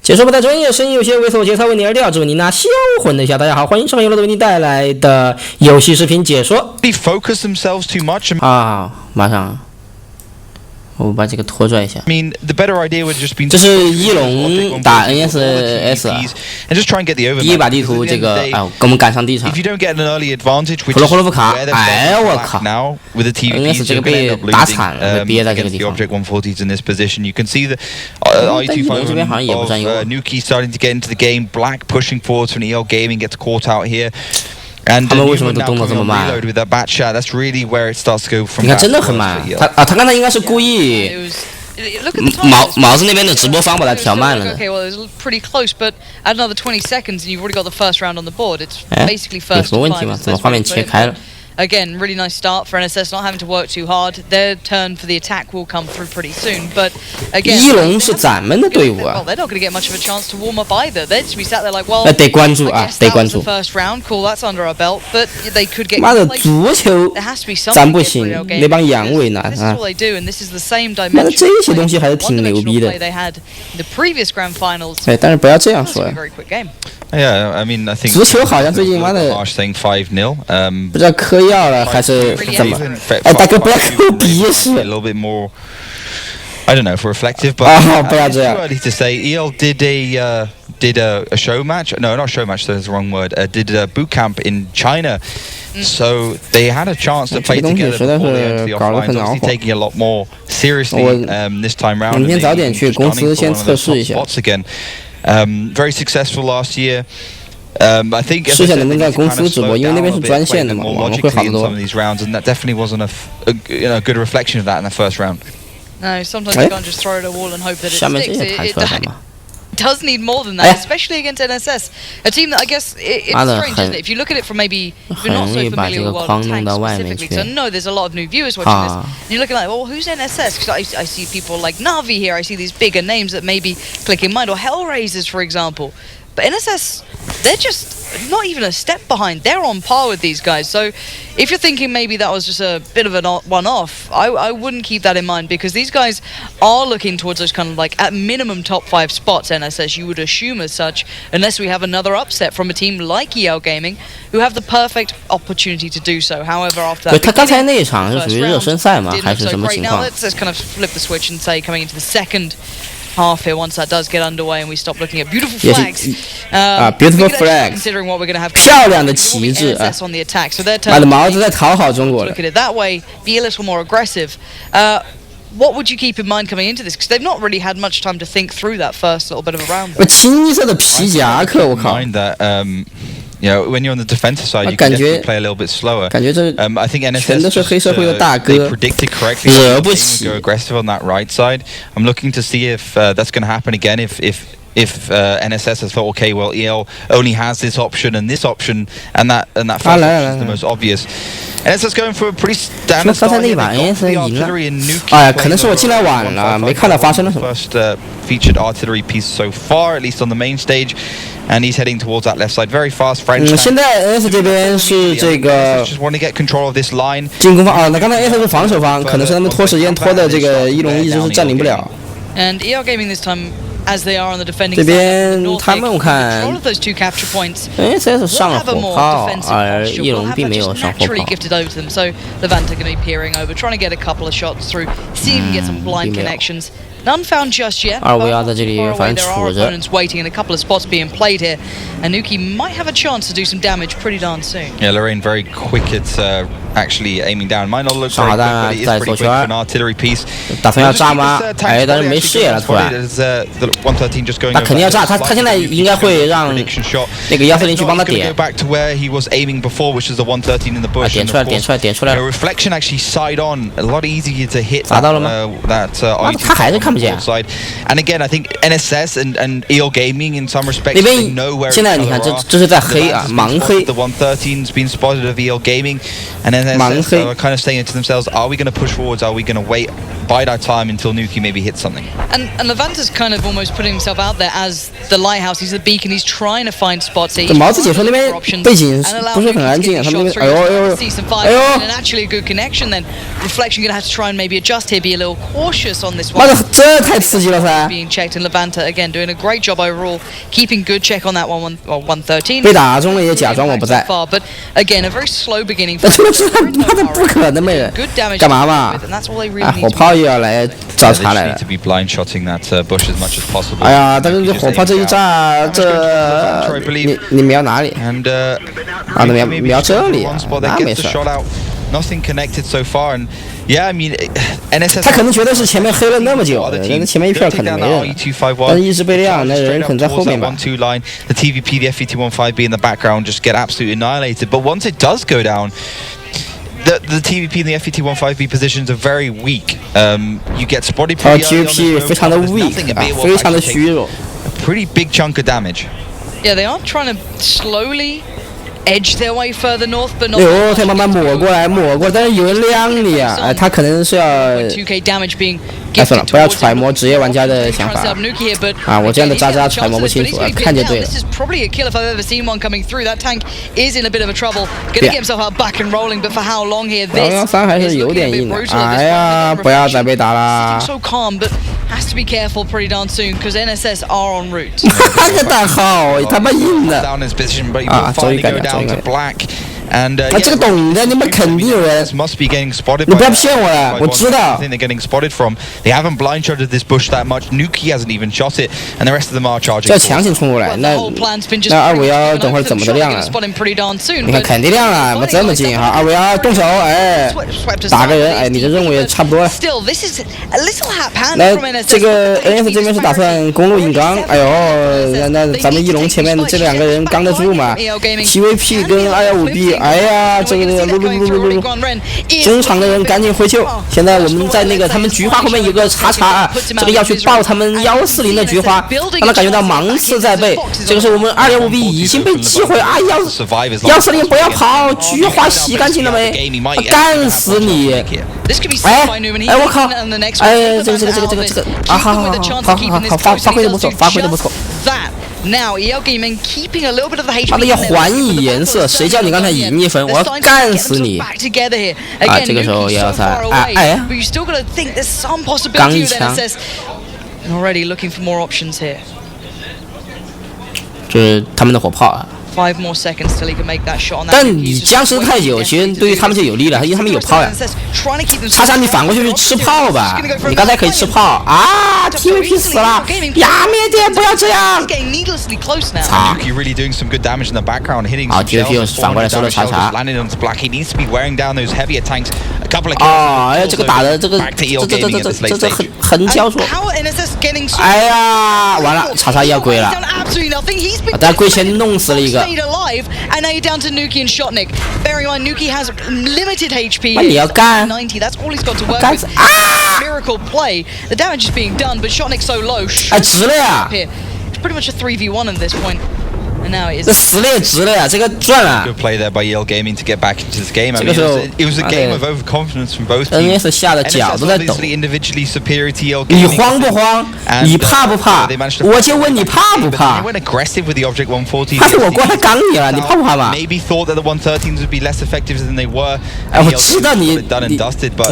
解说不太专业，声音有些猥琐，节操为你而调，只为你那销魂的一下。大家好，欢迎收看由乐为你带来的游戏视频解说。啊，马上。 我把这个拖拽一下。这是一龙打 NSS 第一把地图，这个跟我们赶上第一场。呼噜夫卡，哎呀我靠 ！NS 这个被打惨了，被憋在这个地方。但一龙这边好像也不占优。 他们为什么都动作这么慢？你看，真的很慢。他刚才应该是故意。毛子那边的直播方把它调慢了。哎，有什么问题吗？怎么画面切开了？ Again, really nice start for NSS, not having to work too hard. Their turn for the attack will come through pretty soon. But again, 一龙是咱们的队伍啊。 Well, they're not going to get much of a chance to warm up either. They'd just be sat there like, well, 得关注啊，得关注。 First round, cool, that's under our belt. But they could get. 妈的，足球咱不行，那帮洋为难啊。 This is all they do, and this is the same dimension. 妈的，这些东西还是挺牛逼的。 They had the previous grand finals. 哎，但是不要这样说呀。 Yeah, I mean, I think 足球好像最近妈的，不知道嗑药了还是怎么？哎，大哥不要抠鼻屎。A little bit more, I don't know, for reflective, but it's too early to say. EL did a show match. No, not show match. That's the wrong word. Did a boot camp in China. So they had a chance to play together before they went to the offline. Obviously taking a lot more seriously this time round. 明天早点去公司先测试一下。 Very successful last year. I think 试一下能不能在公司直播，因为那边是专线的嘛，网络会好得多。 And that definitely wasn't a good reflection of that in the first round. No, sometimes you can't just throw it at a wall and hope that it sticks. It does need more than that, especially against NSS, a team that I guess it's strange, isn't it? If you look at it from maybe if you're not so familiar with World of Tanks specifically, so no, there's a lot of new viewers watching this, and you're looking like, well, who's NSS? Because I see people like Navi here, I see these bigger names that maybe click in mind, or Hellraisers, for example. But NSS, they're just not even a step behind. They're on par with these guys. So if you're thinking maybe that was just a bit of a one-off, I wouldn't keep that in mind, because these guys are looking towards those kind of like at minimum top 5 spots, NSS, you would assume as such, unless we have another upset from a team like Wgl Gaming, who have the perfect opportunity to do so. However, after that, 他刚才那一场是属于热身赛吗？还是什么情况？ Now let's kind of flip the switch and say coming into the second half here, once that does get underway and we stop looking at beautiful flags. Beautiful flags. Considering what we're going to have. 漂亮的旗帜啊！ on the attack, so they're 妈的，毛子在讨好中国了。 Look at it that way, be a little more aggressive. What would you keep in mind coming into this? Because they've not really had much time to think through that first little bit of a round. 清一色的皮夹克，我靠！ You know, when you're on the defensive side, you can definitely play a little bit slower. I think NSS they predicted correctly to go aggressive on that right side. I'm looking to see if that's going to happen again. If NSS has thought, okay, well, EL only has this option and this option, and that first option is the most obvious. NSS going for a pretty standard start here. The artillery and nuke. 哎呀，可能是我进来晚了，没看到发生了什么。 First featured artillery piece so far, at least on the main stage. And he's heading towards that left side, very fast French. 现在 NS 这边是这个 just want to get control of this line. 进攻方啊，那刚才 NS 是防守方，可能是他们拖时间拖的这个一龙一直是占领不了。 And Wgl Gaming this time, as they are on the defending 这边他们我看 NSS 上了火炮，而一龙并没有上火炮。 So Levante going to be peering over, trying to get a couple of shots through, see if we can get some blind connections. None found just yet. 2v2在这里反正杵着。 Opponents waiting and a couple of spots being played here, and Nuki might have a chance to do some damage pretty darn soon. Yeah, Lorraine very quick at actually aiming down. Might not look very quick, but it is pretty quick for an artillery piece. 打算要炸吗？哎，但是没视野了，突然。他肯定要炸，他现在应该会让那个140去帮他点。Back to where he was aiming before, which is the 113 in the bush. 点出来了。Reflection actually side on, a lot easier to hit. 砸到了吗？ 他还是看不见。 And again, I think NSS and Wgl Gaming in some respects they know where. 现在你看，这是在黑啊，盲黑。 The 113's been spotted of Wgl Gaming, and NSS are kind of saying to themselves, "Are we going to push forwards? Are we going to wait, bide our time until Nuki maybe hits something?" And Levante's kind of almost almost putting himself out there as the lighthouse. He's the beacon. He's trying to find spots. 这毛子解说那边背景不是很安静，他们那边and actually a good connection. Then Reflection gonna have to try and maybe adjust here, be a little cautious on this one. 妈的，这太刺激了噻 ！Being checked and Levanta again doing a great job overall, keeping good check on that 113. 被打中了也假装我不在。But again, a very slow beginning. 这是妈的不可能没人，干嘛嘛？啊，火炮又要来找茬来了。哎呀，但是这火炮这一炸，这你瞄哪里？啊，瞄这里啊，那没事。Nothing connected so far, and yeah, I mean, NSS. 他可能觉得是前面黑了那么久，那前面一片可能没人，但是一直被亮，那人可能在后面吧。The TVP, the FE215B in the background just get absolutely annihilated. But once it does go down, the TVP and the FE215B positions are very weak. You get spotted pretty early. TVP 非常的 weak， 非常的虚弱。A pretty big chunk of damage. Yeah, they are trying to slowly edge their way further north, but not. 哎呦，他慢慢抹过来，但是有人亮你啊！哎，他可能是要。2K damage being 哎，算了，不要揣摩职业玩家的想法啊！我这样的渣渣揣摩不清楚啊，看就对了。This is probably a kill if I've ever seen one coming through. That tank is in a bit of a trouble. Gonna get himself out back and rolling, but for how long here? This 3还是有点硬的。哎呀，不要再被打啦 ！So calm, but has to be careful pretty darn soon because NSS are en route. 这蛋好，他妈硬的啊！终于改掉，终于改掉。啊，这个懂的，你们肯定有人。你不要骗我了，我知道。They haven't blind shotted this bush that much. Nuki hasn't even shot it, and the rest of them are charging. 这强行冲过来，那251等会儿怎么都亮了？你看肯定亮了，我这么近哈，251动手，哎，打个人，哎，你的任务也差不多了。那这个 NS 这边是打算公路硬刚，哎呦，那咱们翼龙前面的这两个人刚得住吗 ？TVP 跟215B。哎呀，这个中场的人赶紧回救！现在我们在那个他们菊花后面有个叉叉啊，这个要去爆他们140的菊花，让他感觉到芒刺在背。这个是我们205B 已经被击毁啊！140不要跑，菊花洗干净了没？干死你！哎，我靠！哎，这个啊，好，发挥的不错，发挥的不错。Now EL Gaming keeping a little bit of the HP. 妈的要还以颜色，谁叫你刚才赢1分？我要干死你！啊，这个时候113，哎，刚一枪。Already looking for more options here. 这是他们的火炮啊。5 more seconds till he can make that shot on that. 但你僵尸太久，其实对于他们就有利了，因为他们有炮呀。叉叉，你反过去吃炮吧，你刚才可以吃炮啊 ！TVP 死了，呀，灭点不要这样！擦！好 ，TVP 又反过来收了叉叉。哦，哎，这个打的这很焦灼。哎呀，完了，叉叉要归了，但归前弄死了一个。And now you're down to Nuki and Shotnik. Bearing in mind, Nuki has limited HP. 你要干 90, that's all he's got to work with. Miracle play. The damage is being done, but Shotnik's so low. 哎，值了呀 ！It's pretty much a 3v1 at this point. And now it is. 这死了也值了呀，这个赚了。 Good play there by EL Gaming to get back into this game. I mean, it was a game of overconfidence from both teams. NS 吓得脚都在抖。Individually superior to EL Gaming. 你慌不慌？你怕不怕？我就问你怕不怕？ They went aggressive with the Object 140. 但是我过来刚你了，你怕不怕嘛 ？Maybe thought that the 113s would be less effective than they were. 哎，我知道你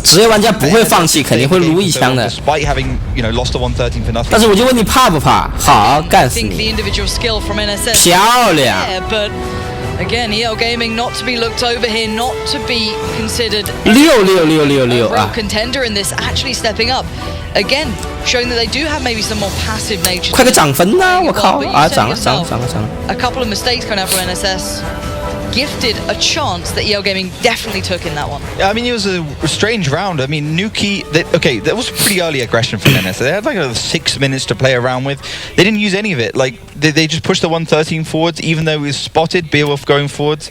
职业玩家不会放弃，肯定会撸一枪的。Despite having lost the 113 for nothing. 但是我就问你怕不怕？好，干死你！漂亮。 But again, EL Gaming not to be looked over here, not to be considered a 6contender in this, actually stepping up. Again, showing that they do have maybe some more passive nature. 快个涨分呐！我靠啊，涨了。A couple of mistakes coming out from NSS. Gifted a chance that EL Gaming definitely took in that one. I mean, it was a strange round. I mean, Nuki, that was pretty early aggression from NS. They had like 6 minutes to play around with. They didn't use any of it. Like, they just pushed the 113 forwards, even though it was spotted, Beowulf going forwards.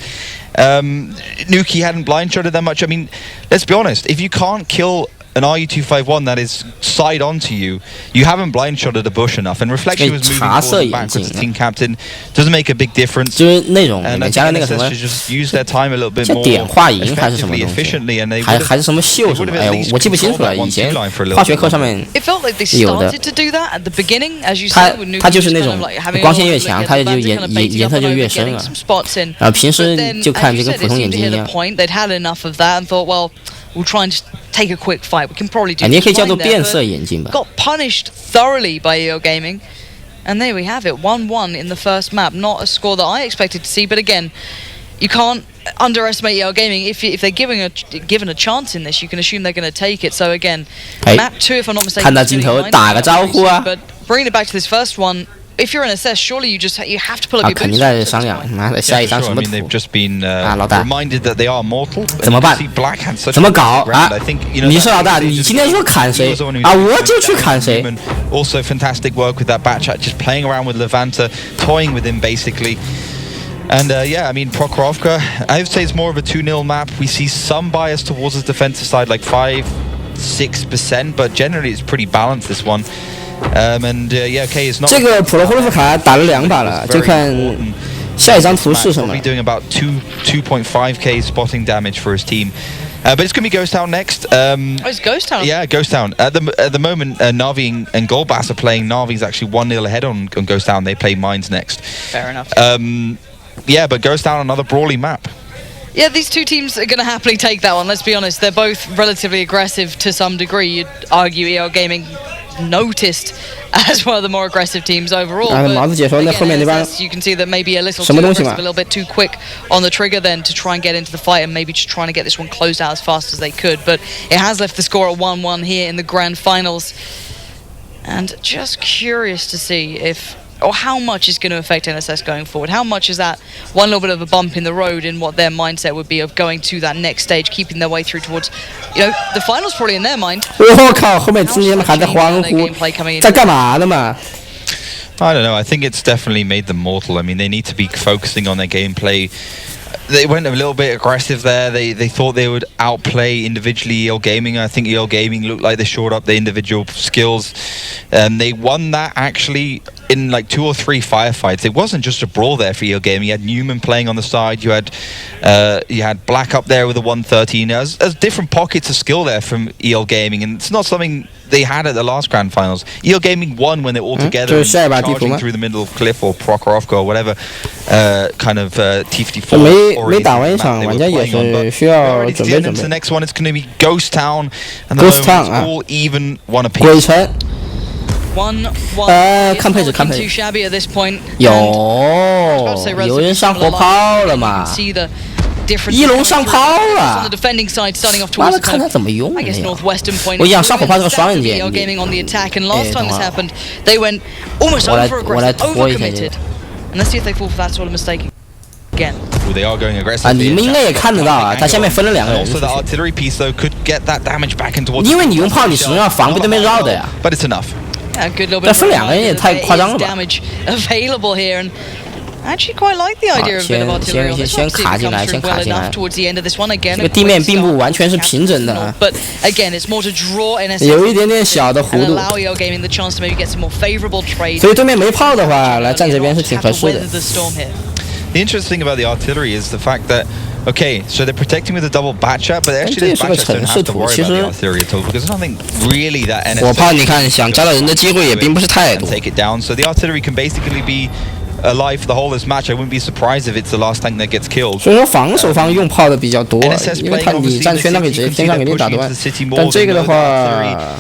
Nuki hadn't blind shotted that much. I mean, let's be honest, if you can't kill an RU-251 that is side onto you, you haven't blind shotted a bush enough, and Reflection was moving forward and backwards as team captain doesn't make a big difference. And I think NSS should just use their time a little bit more effectively, efficiently, and they would have at least controlled that 1-2 line for a little bit. It felt like they started to do that at the beginning, as you said, with Nuke just kind of like having a little bit of getting some spots in. But then, as you said, it seemed to hit a point they'd had enough of that and thought, well, we'll try and just take a quick fight. We can probably do this. Got punished thoroughly by EO Gaming. And there we have it, 1-1 in the first map. Not a score that I expected to see, but again, you can't underestimate EO Gaming. If they're given a chance in this, you can assume they're going to take it. So again, map 2, if I'm not mistaken, but bringing it back to this first one, if you're an SS, surely you have to pull up your boots. Yeah, sure. I mean, they've just been reminded that they are mortal. 怎么办？怎么搞啊？你是老大，你今天说砍谁啊？我就去砍谁。 Also, fantastic work with that batch chat, just playing around with Levanta, toying with him basically. And yeah, I mean, Prokhorovka, I would say it's more of a 2-0 map. We see some bias towards the defensive side, like 5-6%, but generally it's pretty balanced, this one. And yeah, okay, it's not. 这个普罗霍洛夫卡打了2把了，就看下一张图是什么。 Probably doing about 2.5k spotting damage for his team. But it's going to be Ghost Town next. It's Ghost Town? Yeah, Ghost Town. At the moment, Na'Vi and Golbass are playing. Na'Vi's actually 1-0 ahead on Ghost Town. They play Mines next. Fair enough. Yeah, but Ghost Town, another brawly map. Yeah, these two teams are going to happily take that one, let's be honest. They're both relatively aggressive to some degree. You'd argue EO Gaming noticed as one of the more aggressive teams overall. But again, you can see that maybe a little too aggressive, a little bit too quick on the trigger then to try and get into the fight, and maybe just trying to get this one closed out as fast as they could. But it has left the score at 1-1 here in the grand finals. And just curious to see if, or how much is going to affect NSS going forward. How much is that one little bit of a bump in the road in what their mindset would be of going to that next stage, keeping their way through towards, you know, the finals probably in their mind. 我靠，后面今天还在欢呼，在干嘛呢嘛？ I don't know. I think it's definitely made them mortal. I mean, they need to be focusing on their gameplay. They went a little bit aggressive there. They thought they would outplay individually EO Gaming. I think EO Gaming looked like they shored up their individual skills. They won that actually in like 2 or 3 firefights. It wasn't just a brawl there for EO Gaming. You had Newman playing on the side. You had Black up there with a 113. There's different pockets of skill there from EO Gaming, and it's not something they had at the last grand finals. EO Gaming won when they're all together and charging through the middle of Cliff or Prokhorovka or whatever kind of T54 没打完一场，玩家也是需要准备准备。 The next one is going to be Ghost Town, and the moment it's all even one apiece. 鬼城。 看配置，看配置。有人上火炮了嘛？一龙上炮了。妈的，看他怎么用的呀！我想上火炮是个双刃剑。我来拖一下这个。 They are going aggressive. 啊，你们应该也看得到啊，他下面分了2个人。Also, the artillery piece though could get that damage back in towards. 因为你用炮，你始终要防被对面绕的呀。But it's enough. 但分2个人也太夸张了吧？ Actually, quite like the idea of a bit of artillery. 先卡进来，先卡进来。这个地面并不完全是平整的， but again, it's more to draw NSS 有一点点小的弧度。所以对面没炮的话，来站这边是挺合适的。 The interesting about the artillery is the fact that, okay, so they're protecting with a double batchat, but actually the batchats don't have to worry about the artillery at all because there's nothing really that NSS 火炮你看想加到人的机会也并不是太多。 Take it down, so the artillery can basically be alive for the whole of this match. I wouldn't be surprised if it's the last tank that gets killed. 所以说防守方用炮的比较多，因为你战圈那边直接天上给你打断。但这个的话。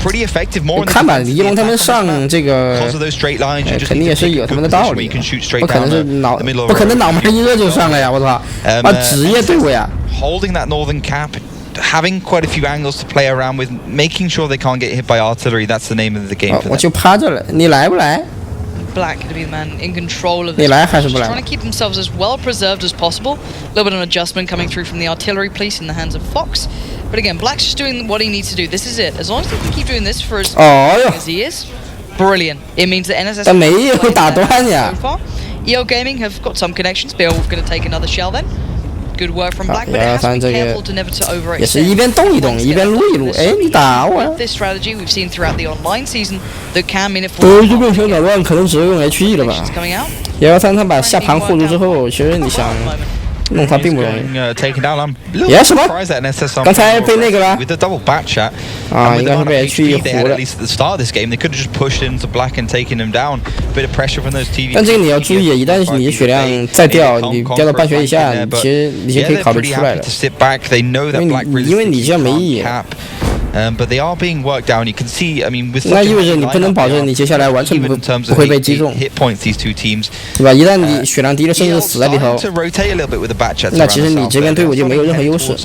Pretty effective more 看吧，一龙他们上这个，肯定也是有他们的道理。不可能是不可能脑门一热就上了呀！我操，啊，职业队伍呀。Holding that northern cap, having quite a few angles to play around with, making sure they can't get hit by artillery. That's the name of the game. 我就趴着了，你来不来？ Black to be the man in control of this. Trying to keep themselves as well preserved as possible. A little bit of an adjustment coming through from the artillery piece in the hands of Fox. But again, Black's just doing what he needs to do. This is it. As long as he can keep doing this for as long as he is, brilliant. It means that NSS so far. EO Gaming have got some connections. Beowulf going to take another shell then. good work from Black, but it has to be careful to never to overextend. 也是一边动一动，一边撸一撸。哎，你打我呀 ！This strategy we've seen throughout the online season that can mean it for. 对，这边想打乱，可能只能用 HE 了吧？113他把下盘护住之后，其实你想。弄他并不容易。也什么？刚才被那个了。啊，应该是被 HE 糊了。但这个你要注意，一旦你血量再掉，你掉到半血以下，其实你就可以考虑出来了。因为你这样没意义。But they are being worked down. You can see, I mean, with 那意味着你不能保证你接下来完全不会被击中， hit points these two teams， 对吧？一旦你血量低了，甚至死在里头，那其实你这边队伍就没有任何优势。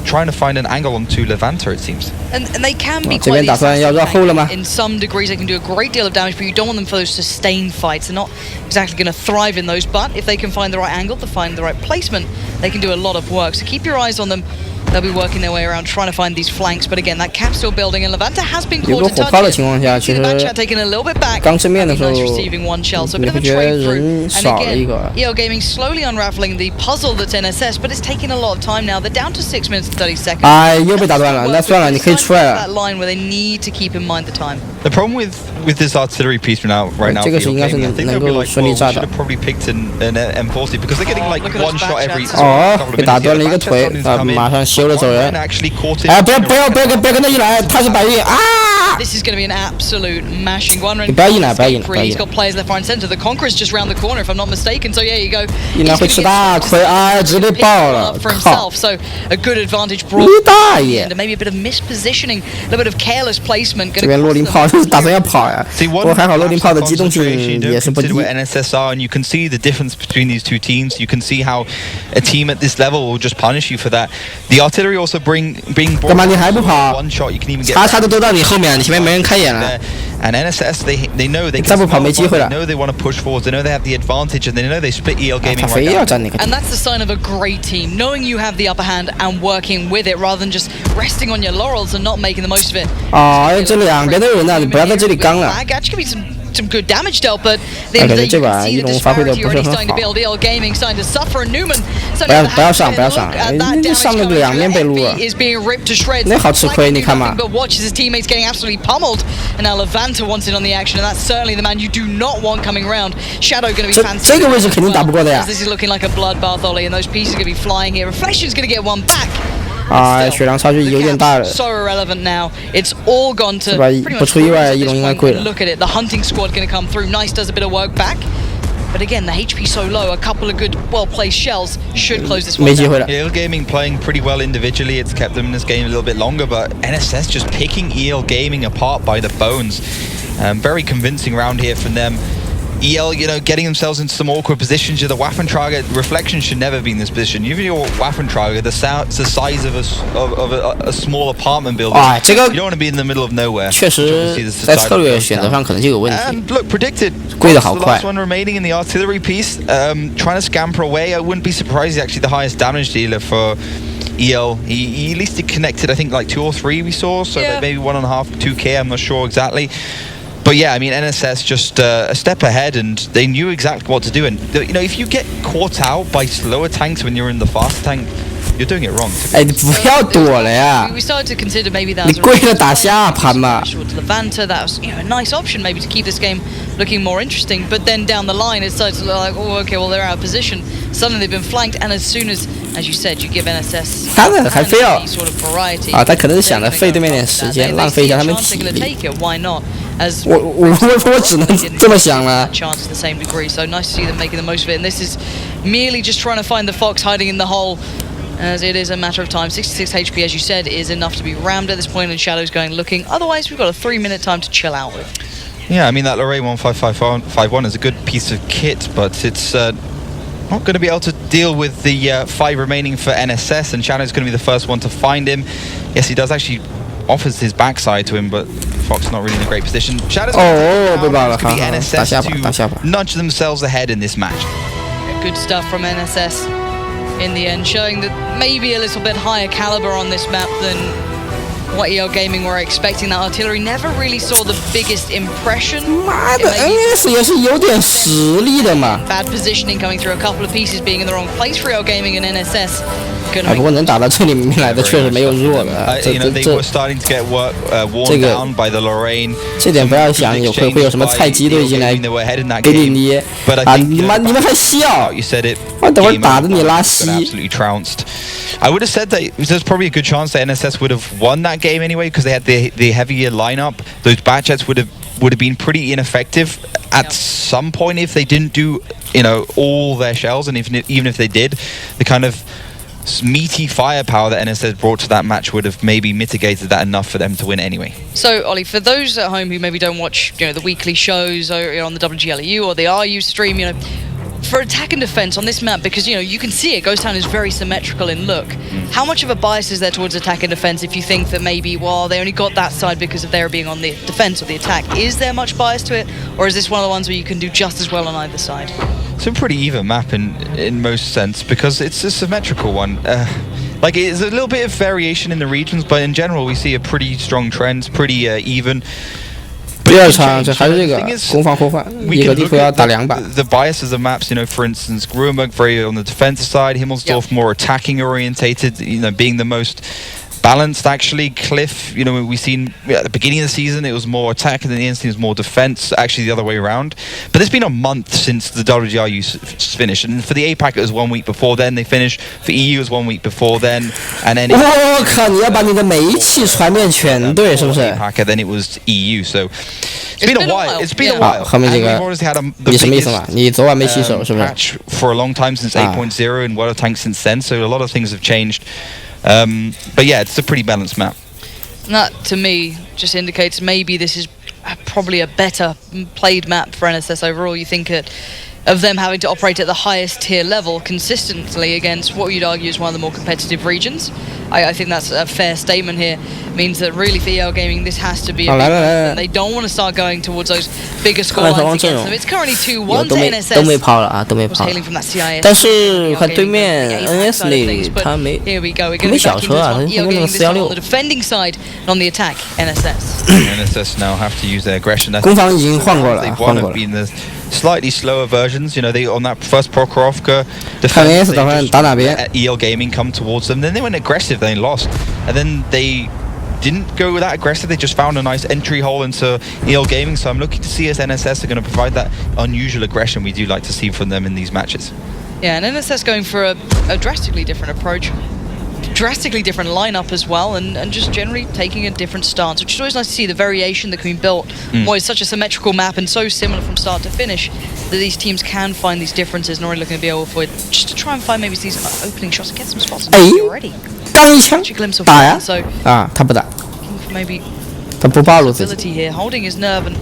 Trying to find an angle onto Levanter, it seems. And they can be 这边打算要绕后了吗 in some degrees, they can do a great deal of damage, but you don't want them for those sustained fights. They're not exactly going to thrive in those, but if they can find the right angle, to find the right placement, they can do a lot of work. So keep your eyes on them. They'll be working their way around trying to find these flanks, but again, that cap's still building, and Levanter has been caught in touch. 其实 taking a little bit back. 刚正面的时候， receiving one shell, so a bit of a trade through. And again, Wgl Gaming slowly unraveling the puzzle that's NSS, but it's taking a lot of time now. They're down to 6 minutes and 30 seconds. 哎，又被打断了，那算了，你可以出来了。 That line where they need to keep in mind the time. The problem with this artillery piece right now, 这个是应该是能够顺利炸的。 should have probably picked an M40 because they're getting like one shot every. 哦，被打断了一个腿，啊，马上修了走人。哎，不要跟他一来，他是白运啊！ This is going to be an absolute mashing one. 你不要硬来，不要硬来。 He's got players left, right, and center. The Conqueror's just round the corner, if I'm not mistaken. So yeah, you go. 硬来会吃大亏啊，直接爆了。 For himself, so a good advantage brought. 你大爷！ Maybe a bit of mispositioning, a little bit of careless placement. 这边洛林炮打算要跑呀，不过还好洛林炮的机动性也是不低。 NSSR, and you can see the difference between these two teams. You can see how a team at this level will just punish you for that. The artillery also being 干嘛你还不跑？ one shot you can even get. 叉都到你后面，你前面没人开眼了。 And NSS, they know they can. 再不跑没机会了。 They know they want to push forwards. They know they have the advantage, and they know they split Wgl Gaming right now. And that's the sign of a great team, knowing you have the upper hand and working with it, rather than just resting on your laurels and not making the most of it. 啊，这两边都有人呢，你不要在这里刚了。 Actually, some good damage dealt, but they can see the disparity already starting to build. Wgl Gaming starting to suffer, and Newman 不要上，你上了两面被撸了。 is being ripped to shreds. 那好吃亏，你看嘛。 But watches his teammates getting absolutely pummeled, and now Levanter wants in on the action, and that's certainly the man you do not want coming round. Shadow going to be fancy. 这个位置肯定打不过的呀。 This is looking like a bloodbath, Ollie, and those pieces are going to be flying here. Reflection's going to get one back. 啊，血量差距有点大了。 So irrelevant now. It's all gone to. 不出意外，翼龙应该贵了。 Look at it. The hunting squad going to come through. Nice does a bit of work back. But again, the HP so low. A couple of good, well-placed shells should close this one down. Wgl Gaming playing pretty well individually. It's kept them in this game a little bit longer, but NSS just picking Wgl Gaming apart by the bones. Very convincing round here from them. Wgl, getting themselves into some awkward positions. The Waffentrager Reflection should never be in this position. Even your Waffentrager, the size of a small apartment building. You don't want to be in the middle of nowhere. 确实，在策略选择上可能就有问题。 And look, predicted. 贵得好快。 The last one remaining in the artillery piece, trying to scamper away. I wouldn't be surprised. He's actually the highest damage dealer for Wgl. He at least he connected, I think, like 2 or 3 we saw. So like maybe 1.5, 2K. I'm not sure exactly. But yeah, I mean, NSS just a step ahead, and they knew exactly what to do. And if you get caught out by slower tanks when you're in the fast tank, you're doing it wrong. 哎，你不要躲了呀！ We started to consider maybe that. 你跪着打下盘嘛。 Levanter, that was a nice option maybe to keep this game looking more interesting. But then down the line, it started to look like, oh, okay, well they're out of position. Suddenly they've been flanked, and as soon as you said, you give NSS 他们还非要 sort of variety. 啊，他可能是想着费对面点时间，浪费一下他们体力。 Why not? As 我只能这么想了。 Chance to the same degree, so nice to see them making the most of it. And this is merely just trying to find the fox hiding in the hole. As it is a matter of time. 66 HP, as you said, is enough to be rammed at this point, and Shadow's going looking. Otherwise, we've got a 3-minute time to chill out with. Yeah, I mean, that Lorraine 1551 is a good piece of kit, but it's not going to be able to deal with the 5 remaining for NSS, and Shadow's going to be the first one to find him. Yes, he does actually offers his backside to him, but Fox not really in a great position. Shadow's going to be NSS to nudge themselves ahead in this match. Good stuff from NSS. In the end, showing that maybe a little bit higher caliber on this map than what EL Gaming were expecting. That artillery never really saw the biggest impression. 妈的 ，NS 也是有点实力的嘛。Bad positioning coming through, a couple of pieces being in the wrong place for EL Gaming and NSS. 不过能打到这里面来的确实没有弱的。这点不要想会有什么菜鸡队进来给你捏啊！你们还笑？我等会儿打着你拉稀。I would have said that there's probably a good chance that NSS would have won that game anyway because they had the heavier lineup. Those batchets would have been pretty ineffective at some point if they didn't do all their shells, and even if they did, the kind of meaty firepower that NSS brought to that match would have maybe mitigated that enough for them to win anyway. So, Ollie, for those at home who maybe don't watch, the weekly shows or on the WGLU or the RU stream, for attack and defense on this map, because you can see it, Ghost Town is very symmetrical in look. How much of a bias is there towards attack and defense if you think that maybe, well, they only got that side because of their being on the defense or the attack? Is there much bias to it, or is this one of the ones where you can do just as well on either side? It's a pretty even map in most sense because it's a symmetrical one. Like it's a little bit of variation in the regions, but in general we see a pretty strong trend, pretty even. 第二场这还是这个攻防互换，一个地图要打2把。The biases of maps, for instance, Gruenberg very on the defensive side, Himmelsdorf more attacking orientated, being the most balanced actually. Cliff, we've seen at the beginning of the season it was more attack and then the end season was more defense, actually the other way around. But it's been a month since the WGRU finished, and for the APAC it was 1 week before then they finished, for EU it was 1 week before then, and then 我靠，你要把你的煤气传遍全队是不是 ？APAC and then it was EU, so it's been a while. It's been a while. 后面这个你什么意思嘛？你昨晚没洗手是不是 ？For a long time since 8.0 and Wgl Tank since then, so a lot of things have changed. But yeah, it's a pretty balanced map. And that, to me, just indicates maybe this is probably a better played map for NSS overall. You think of them having to operate at the highest tier level consistently against what you'd argue is one of the more competitive regions. I think that's a fair statement here. It means that really for EL Gaming this has to be a big map. They don't want to start going towards those bigger scorelines against them. It's currently 2-1 to NSS. 都没跑了啊，都没跑。但是看对面 NS 里他没小车啊，他用那个416。Defending side on the attack, NSS. NSS now have to use their aggression. 攻防已经换过了，换过了。 Slightly slower versions, they on that first Prokhorovka defense, let EL Gaming come towards them. Then they went aggressive, they lost, and then they didn't go that aggressive. They just found a nice entry hole into EL Gaming. So I'm looking to see as NSS are going to provide that unusual aggression we do like to see from them in these matches. Yeah, and NSS going for a drastically different approach. Drastically different lineup as well, and just generally taking a different stance, which is always nice to see the variation that can be built. Why it's such a symmetrical map and so similar from start to finish that these teams can find these differences and already looking to be able to avoid just to try and find maybe these opening shots and get some spots already. 刚一枪打呀！啊，他不打， maybe 他不暴露自己。 here, holding his nerve and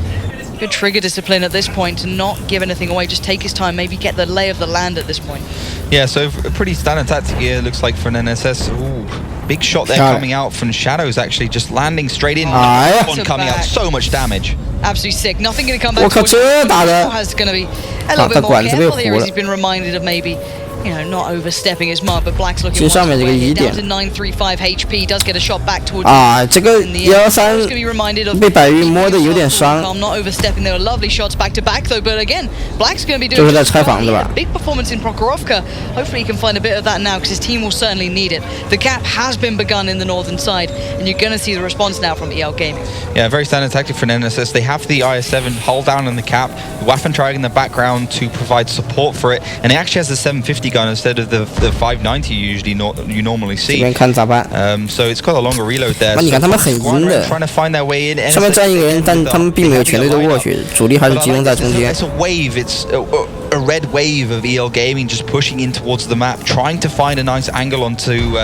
good trigger discipline at this point to not give anything away, just take his time, maybe get the lay of the land at this point. Yeah, so a pretty standard tactic here, looks like for an NSS. Ooh, big shot there coming out from Shadows, actually, just landing straight in. One coming out, so much damage. Absolutely sick, nothing going to come back. Has going to be a little bit more careful here as he's been reminded of maybe not overstepping his mark, but Black's looking down to 935 HP, does get a shot back towards 这个113被百玉摸的有点伤。 Not overstepping, there were lovely shots back to back though, but again, Black's going to be doing a big performance in Prokhorovka. Hopefully he can find a bit of that now because his team will certainly need it. The gap has been begun in the northern side, and you're going to see the response now from EL Gaming. Yeah, very standard tactic for an NSS. They have the IS-7 hull down on the cap, Waffentrag in the background to provide support for it, and he actually has the 750 gun instead of the 590 you normally see. So it's got a longer reload there. 你看他们很阴的， trying to find their way in. 上面站一个人，但他们并没有全队都过去，主力还是集中在中间。 It's a wave. It's a red wave of EL Gaming just pushing in towards the map, trying to find a nice angle onto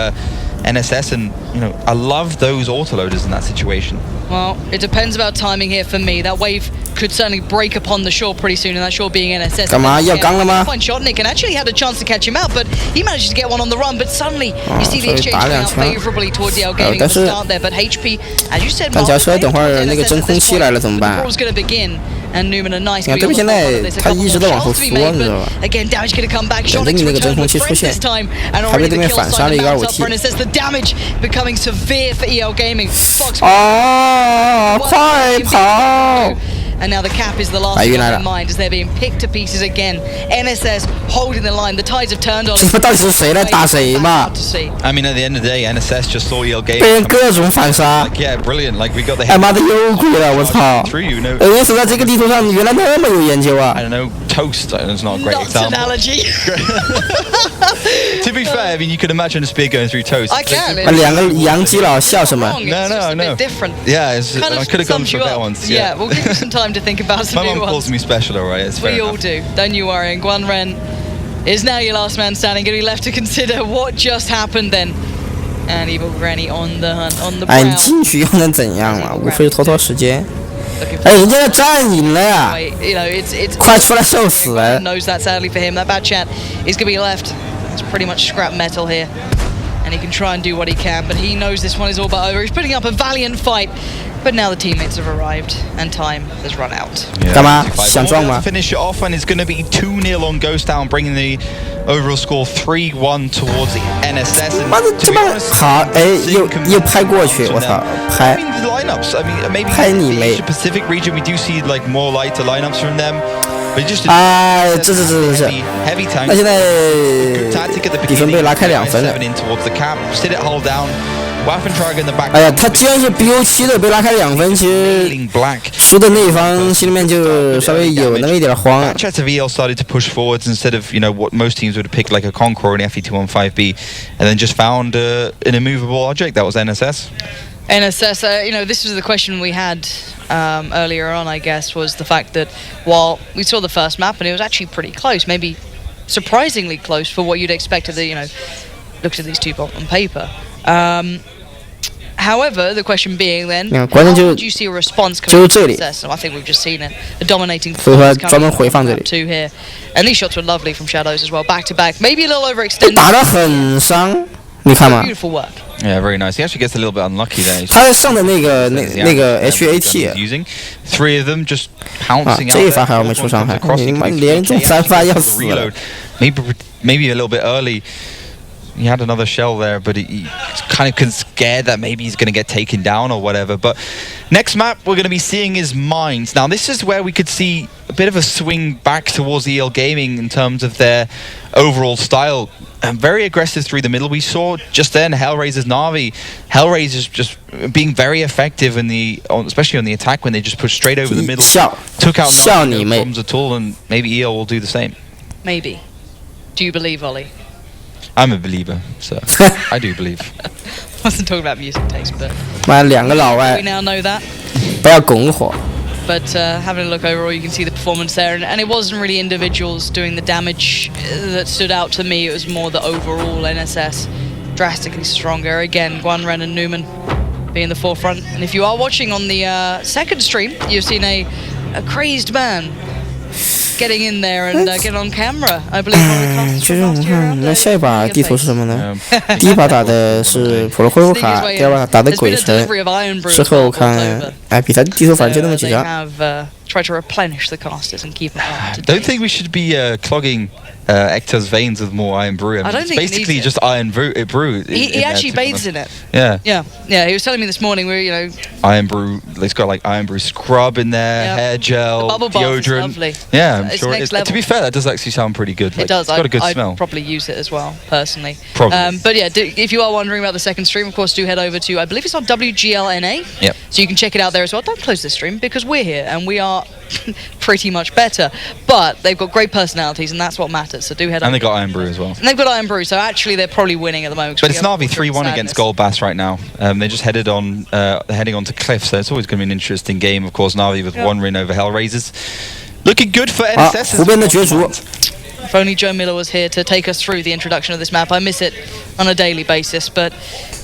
NSS, and I love those autoloaders in that situation. Well, it depends about timing here for me. That wave could certainly break upon the shore pretty soon, and that shore being NSS. 干嘛要刚了吗？ Fine shot, Nick, and actually had a chance to catch him out, but he managed to get one on the run. But suddenly, you see the exchange coming out favorably towards EL Gaming at the start there. But HP, as you said, 但假设等会儿那个真空期来了怎么办？ The ball's going to begin. And Newman a nice. 对面现在他一直在往后缩，你知道吧？ Again, damage going to come back. 等着你那个真空期出现，还被对面反杀了一个2.5T。The damage becoming severe for EL Gaming. 啊！快跑！ And now the cap is the last thing in mind as they're being picked to pieces again. NSS holding the line. The tides have turned on. 这到底是谁来打谁嘛 I mean, at the end of the day, NSS just saw EL Gaming. 被人各种反杀。Yeah, brilliant. Like we got the. 哎妈的又亏了，我操！NSS 在这个地图上原来那么有研究啊。I don't know, toast is not a great example. Analogy. To be fair, I mean, you could imagine a spear going through toast. I can. 两个洋基佬笑什么 No. Different. Yeah, I could have gone for better ones. Yeah, we'll give you some time to think about some My new mum calls ones. me special, alright? It's fair We all enough. do. Don't you worry. And Guan Ren is now your last man standing. Going to be left to consider what just happened then. And Evil Granny on the hunt, on the prowl. 哎，你进去又能怎样嘛？无非是拖时间。哎，人家要战赢了呀！快出来受死了 ！Knows that sadly for him. That bad chat is going to be left. It's pretty much scrap metal here. And he can try and do what he can, but he knows this one is all but over. He's putting up a valiant fight, but now the teammates have arrived and time has run out. 干嘛？想撞吗 ？Finish it off, and it's going to be 2-0 on Ghost Town, bringing the overall score 3-1 towards the NSS. 妈的，这么好，哎，又拍过去，我操，拍。lineups. I mean, maybe in the Asia Pacific region, we do see like more lighter lineups from them. But just 哎，这， heavy tank. 那现在比分被拉开2分了。哎呀，他既然是 BO7 的，被拉开2分，其实输的那一方心里面就稍微有那么一点慌。Chats of EL started to push forwards instead of what most teams would have picked like a Conqueror and FE215B, and then just found an immovable object that was NSS. NSS, this was the question we had earlier on, I guess, was the fact that while we saw the first map and it was actually pretty close, maybe surprisingly close for what you'd expect of the, looks at these two on paper. However, the question being then, how would you see a response coming from NSS? I think we've just seen it, a dominating performance coming from map 2 here. And these shots were lovely from Shadows as well, back to back, maybe a little overextended. 打得很伤，你看嘛。 Beautiful work. Yeah, very nice. He actually gets a little bit unlucky there. 他上的那个 HAT， using 3 of them just pouncing out. 这一发还没出伤害，你妈连中3发要死了。 Maybe a little bit early. He had another shell there, but he kind of scared that maybe he's going to get taken down or whatever. But next map we're going to be seeing is Mines. Now this is where we could see a bit of a swing back towards EL Gaming in terms of their overall style. Very aggressive through the middle. We saw just then Hellraiser's Na'Vi. Hellraiser's just being very effective in especially on the attack when they just pushed straight over the middle. Took out no problems at all, and maybe EL will do the same. Maybe. Do you believe, Ollie? I'm a believer, so I do believe. Wasn't talking about music taste, but 妈2个老外 we now know that. 不要拱火。 But having a look overall, you can see the performance there, and it wasn't really individuals doing the damage that stood out to me. It was more the overall NSS drastically stronger. Again, Guan Ren and Newman being the forefront. And if you are watching on the second stream, you've seen a crazed man getting in there and get on camera. I believe one of the casters from last year. 那下一把地图是什么呢？第一把打的是普罗恢复卡，第二把打的鬼城。事后看，哎，比他地图反正就那么几张。Try to replenish the casters and keep them up to date. Don't think we should be clogging Ector's veins with more Iron Brew. I mean, it's basically just Iron Brew. He actually bathes in it. Yeah. He was telling me this morning we're Iron Brew. It's got like Iron Brew scrub in there, hair gel, the bubble bath deodorant. Is lovely. Yeah, I'm sure. To be fair, that does actually sound pretty good. It does. It's got a good smell. I'd probably use it as well, personally. Probably. But yeah, if you are wondering about the second stream, of course, do head over to, I believe it's on WGLNA. Yep. So you can check it out there as well. Don't close this stream because we're here and we are pretty much better. But they've got great personalities and that's what matters. So do head over. And they've got Iron Brew as well. And they've got Iron Brew, so actually they're probably winning at the moment. But it's Na'Vi 3-1 against Gold Bass right now. They just heading on to Cliff, so it's always going to be an interesting game. Of course, Na'Vi with 1 win over Hellraisers. Looking good for NSS. 湖边的角逐。 If only Joe Miller was here to take us through the introduction of this map. I miss it on a daily basis, but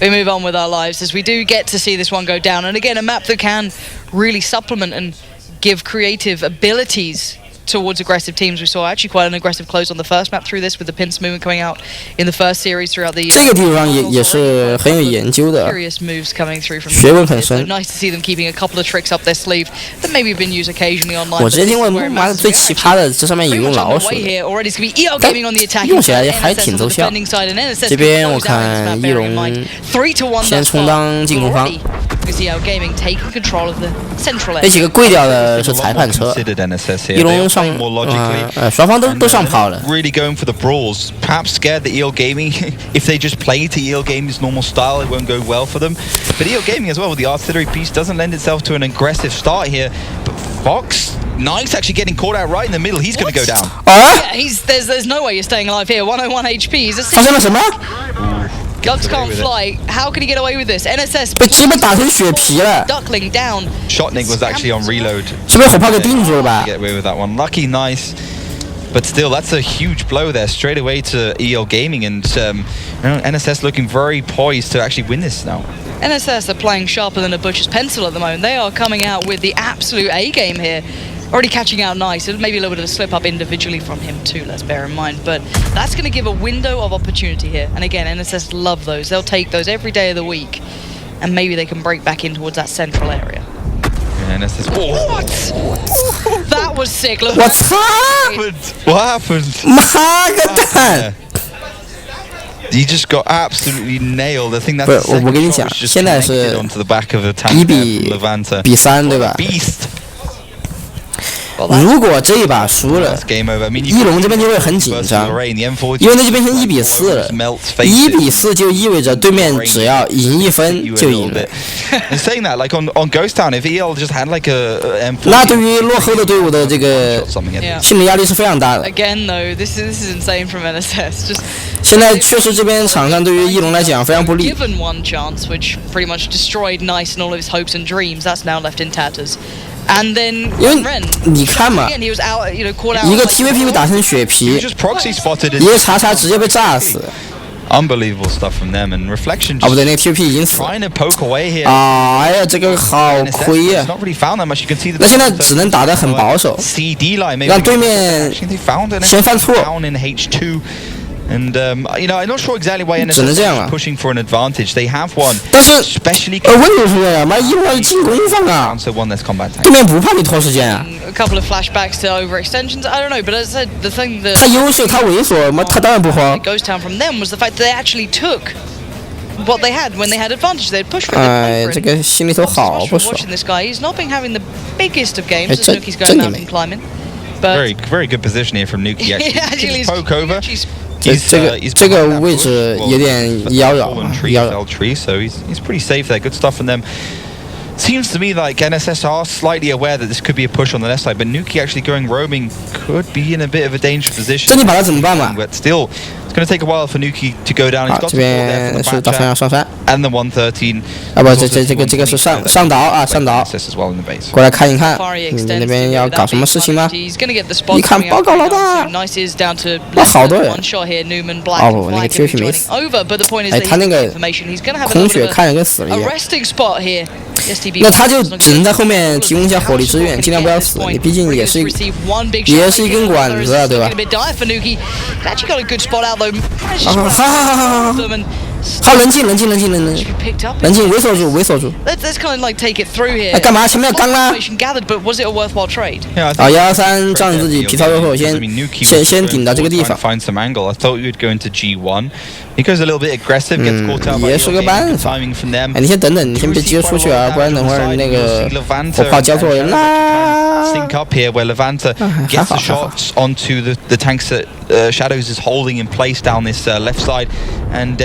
we move on with our lives as we do get to see this one go down. And again, a map that can really supplement and give creative abilities towards aggressive teams. We saw actually quite an aggressive close on the first map through this with the pinch movement coming out in the first series throughout the year. 这个地方也是很有研究的， moves coming through from 学问很深。 Nice to see them keeping a couple of tricks up their sleeve that maybe have been used occasionally online. 我之前听过妈的最奇葩的，这上面有用老鼠的，用起来也还挺奏效。这边我看翼龙先充当进攻方。 那几个跪掉的是裁判车，翼龙上，双方都上跑了。 Really going for the brawls, perhaps scared that EL Gaming, if they just play to EL Gaming's normal style, it won't go well for them. But EL Gaming as well with the artillery piece doesn't lend itself to an aggressive start here. But Fox, Nice actually getting caught out right in the middle. He's going to go down. Yeah, there's no way you're staying alive here. 101 HP. He's a 发生了什么？ Guns can't fly. How can he get away with this? NSS 被直接被打成血皮了。 Duckling down. Shotnik was actually on reload. 是被火炮给定住了吧 ？Get away with that one. Lucky, nice. But still, that's a huge blow there, straight away to EL Gaming, and NSS looking very poised to actually win this now. NSS are playing sharper than a butcher's pencil at the moment. They are coming out with the absolute A game here. Already catching out Nice. Maybe a little bit of a slip up individually from him too, let's bear in mind. But that's going to give a window of opportunity here. And again, NSS love those. They'll take those every day of the week. And maybe they can break back in towards that central area. Yeah, NSS. What? That was sick. Look, What happened? What happened? He just got absolutely nailed. I think that's the second shot was just connected onto the back of the tank from Levante. 比3对吧 Beast. 如果这一把输了，翼龙这边就会很紧张，因为那就变成1比4了。1比4就意味着对面只要赢1分就赢了。那对于落后的队伍的这个心理压力是非常大的。现在确实这边场上对于翼龙来讲非常不利。And then 因为你看嘛，一个 TVP 被打成血皮，一个查查直接被炸死。Unbelievable stuff from them and reflection. 啊不对，那个 TVP 已经死了。哎呀，这个好亏呀！那现在只能打得很保守，让对面先犯错。And I'm not sure exactly why NSS is pushing for an advantage. They have one. 但是，问题是呀，妈一会儿进攻方啊，对面不怕你拖时间啊。A couple of flashbacks to overextensions. I don't know, but as I said, the thing that 他优秀，他猥琐，妈他当然不慌。Goes down from them was the fact that they actually took what they had when they had advantage. They'd push for it. 哎，这个心里头好不爽。 Watching this guy, he's not been having the biggest of games as Nuki's going mountain climbing. But very good position here from Nuki. Actually, just poke over. 这个位置有点妖娆，so he's pretty safe there. Good stuff from them. Seems to me like NSS are slightly aware that this could be a push on the left side, but Nuki actually going roaming could be in a bit of a dangerous position. 这你把他怎么办嘛 But still, it's going to take a while for Nuki to go down. He's got 这边是打算要上山 and the 113. 啊不，这个是上岛啊，上岛。过来看一看，你那边要搞什么事情吗？一看报告老大，哇，好多人。哦不，那个 TVP 没死。哎，他那个空血看着跟死了一样。那他就只能在后面提供一下火力支援，尽量不要死。你毕竟也是一根管子啊，对吧？好，冷静，猥琐住。哎，干嘛？前面要刚啊！啊，113仗着自己皮糙肉厚，先顶到这个地方。也是个办法。哎，你先等等，你先别急着出去啊，不然等会儿那个火炮交错人啦。 Sync up here where Levante gets the shots onto the tanks that Shadows is holding in place down this left side, and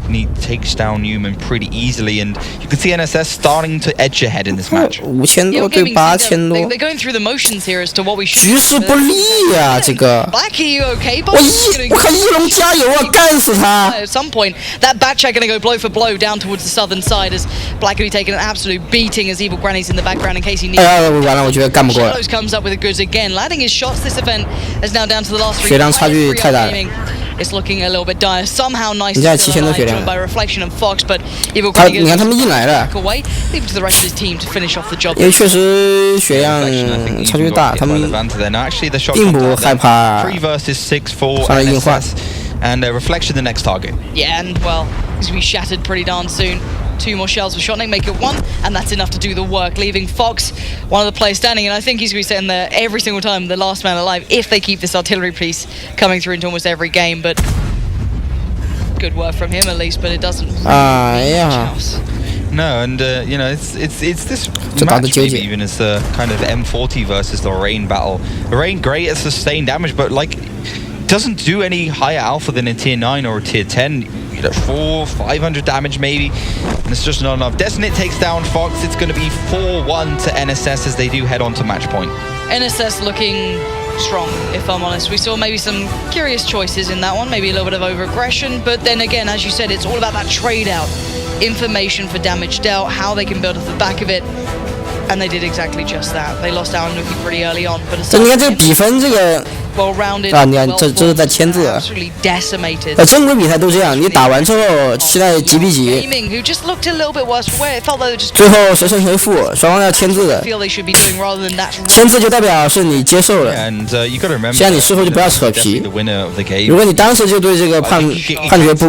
he takes down Newman pretty easily, and you can see NSS starting to edge ahead in this match. 5000多对8000多， They're going through the motions here as to what we should. 局势不利呀，这个。Blackie, you okay? 我看翼龙加油啊，干死他 At some point, that back check going to go blow for blow down towards the southern side as Blackie taking an absolute beating as Evil Granny's in the background in case he needs. 哎呀，完了，我觉得干不过了。 Shadows comes up with the goods again, landing his shots. This event is now down to the last 3. 血量差距太大了。it's looking a little bit dire. Somehow nice 你看7000多血量 by Reflection and Fox, but Evil 你看他们硬来了， away, leave it to the rest of his team to finish off the job. 因为确实血量差距大，他们并不害怕上来硬换。 And Reflection the next target. Yeah, and well, he's gonna be shattered pretty darn soon. 2 more shells for Shotnik, make it 1, and that's enough to do the work, leaving Fox one of the players standing, and I think he's going to be sitting there every single time, the last man alive, if they keep this artillery piece coming through into almost every game, but good work from him at least, but it doesn't really else. No, and you know, it's this match maybe even as the kind of M40 versus the Lorraine battle. Lorraine great at sustained damage, but like doesn't do any higher alpha than a tier 9 or a tier 10. You get 400-500 damage maybe, and it's just not enough. Detonate takes down Fox. It's going to be 4-1 to NSS as they do head on to match point. NSS looking strong, if I'm honest. We saw maybe some curious choices in that one, maybe a little bit of over-aggression, but then again, as you said, it's all about that trade-out. Information for damage dealt, how they can build off the back of it, and they did exactly just that. They lost out on Nuki pretty early on, but 你看这个比分，这个 well-rounded, 啊，你看这是在签字。正规比赛都这样，你打完之后现在几比几？最后谁胜谁负，双方要签字的。签字就代表是你接受了。现在你事后就不要扯皮。如果你当时就对这个判决不，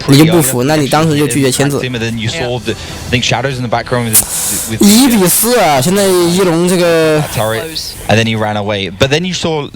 你就不服，那你当时就拒绝签字。1比4啊！现在一龙这个。And then he ran away, but then you saw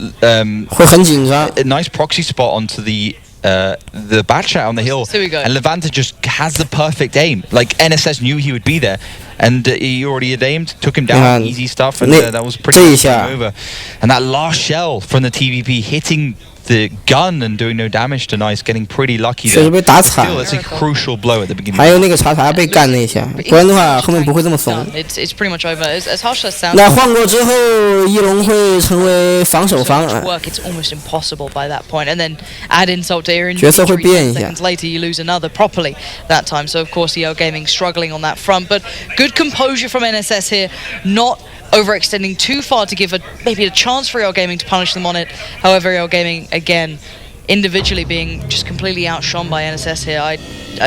会很紧张。 A nice proxy spot onto the Batchat on the hill, and Levante just has the perfect aim. Like NSS knew he would be there, and he already had aimed, took him down, easy stuff, and that was pretty much over. And that last shell from the TVP hitting the gun and doing no damage to Nice, getting pretty lucky there. 确实被打惨。 That's a crucial blow at the beginning. 还有那个查查被干那一下，不然的话后面不会这么怂。It's pretty much over. As harsh as sounds. 那换过之后，一龙会成为防守方啊。It's almost impossible by that point, and then add insult to injury. 角色会变一下。 Seconds later, you lose another properly that time. So of course, EO Gaming struggling on that front, but good composure from NSS here, not overextending too far to give maybe a chance for EO Gaming to punish them on it. However, EO Gaming again individually being just completely outshone by NSS here. I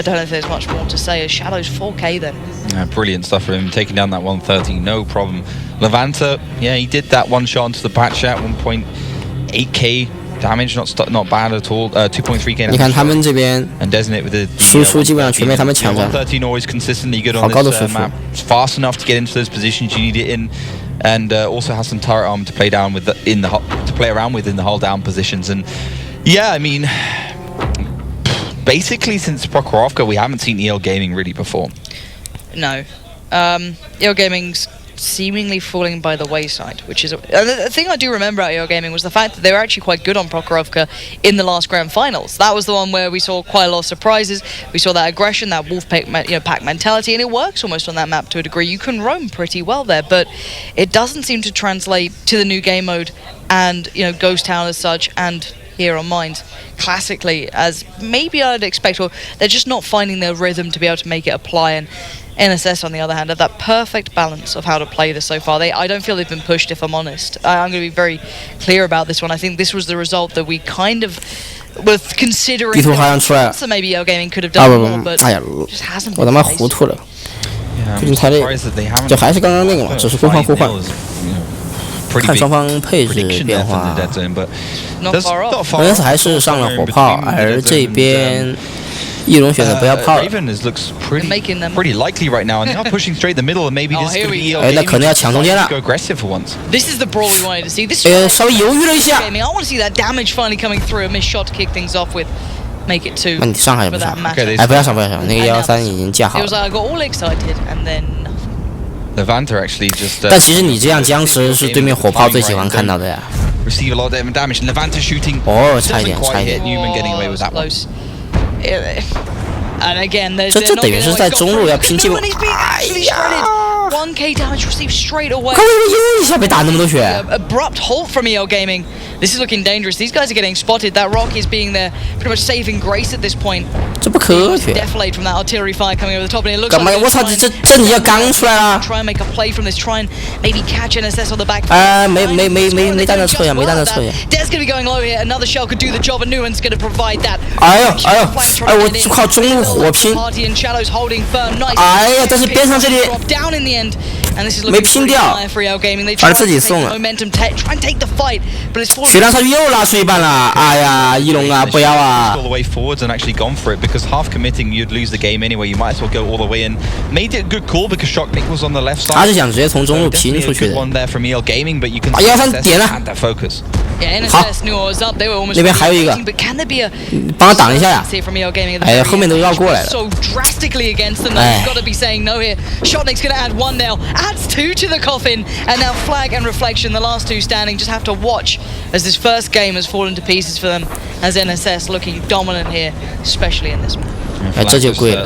don't know if there's much more to say as Shadow's 4k then. Yeah, brilliant stuff from him, taking down that 130, no problem. Levante, yeah, he did that one shot onto the Batchat, 1.8k damage, not bad at all. 2.3k. 你看他们这边 and Designate with the 输出基本上全被他们抢占。 113 always consistently good on this map. It's fast enough to get into those positions you need it in, and also has some turret armor to play down with to play around with in the hold down positions. And yeah, I mean, basically since Prokhorovka, we haven't seen EL Gaming really before. No, EL Gaming's seemingly falling by the wayside, which is the thing I do remember about EO Gaming was the fact that they were actually quite good on Prokhorovka in the last grand finals. That was the one where we saw quite a lot of surprises. We saw that aggression, that wolf pack mentality, and it works almost on that map to a degree. You can roam pretty well there, but it doesn't seem to translate to the new game mode and Ghost Town as such, and here on Mines classically as maybe I'd expect, or they're just not finding their rhythm to be able to make it apply. And NSS, on the other hand, have that perfect balance of how to play this so far. I don't feel they've been pushed, if I'm honest. I'm going to be very clear about this one. I think this was the result that we kind of were considering. So maybe EO Gaming could have done more, but just hasn't been. 我他妈糊涂了，最近太累，就还是刚刚那个嘛，只是互换。看双方配置变化 ，NS 还是上了火炮，而这边。 翼龙选择不要炮。Raven looks pretty likely right now, and they are pushing straight the middle, and maybe this could be. 哎，那可能要抢中间了。 Go aggressive for once. This is the brawl we wanted to see. This 稍微犹豫了一下。I want to see that damage finally coming through. A missed shot to kick things off with. Make it 2. 那你上还是不上？哎，不要上，不要上，那个113已经架好了。 It was like I got all excited, and then. Levante actually just. 但其实你这样僵持是对面火炮最喜欢看到的呀。 Receive a lot of damage. Levante shooting. 哦，差一点，差一点。 Newman getting away with that one. And again, 这等于是在中路要拼技术。哎呀， 1k damage received straight away. 一下被打那么多血。Abrupt halt from Wgl Gaming. This is looking dangerous. These guys are getting spotted. That rock is being their pretty much saving grace at this point. 这不科学。Deflate from that artillery fire coming over the top, and it looks like 我操，这你要刚出来啊 ！Try and make a play from this. Try and maybe catch NSS on the back. 没弹到侧翼，没弹到侧翼。Dead's gonna be going low here. Another shell could do the job, and Nuan's gonna provide that. 哎呦，我靠，中路火拼。哎呀，但是边上这里没拼掉，反正自己送了。血量差距又拉出一半了，哎呀，一龙啊，不要啊！ Because half committing, you'd lose the game anyway. You might as well go all the way in. Made it a good call because Shock Nick was on the left side. 他是想直接从中路拼出去的。One there from Wgl Gaming, but you can 点了。好，那边还有一个，帮他挡一下呀！哎，后面都绕过来了。哎。 Shock Nick's gonna add one now, adds two to the coffin, and now Flag and Reflection, the last two standing, just have to watch as this first game has fallen to pieces for them. As NSS looking dominant here, especially in this one.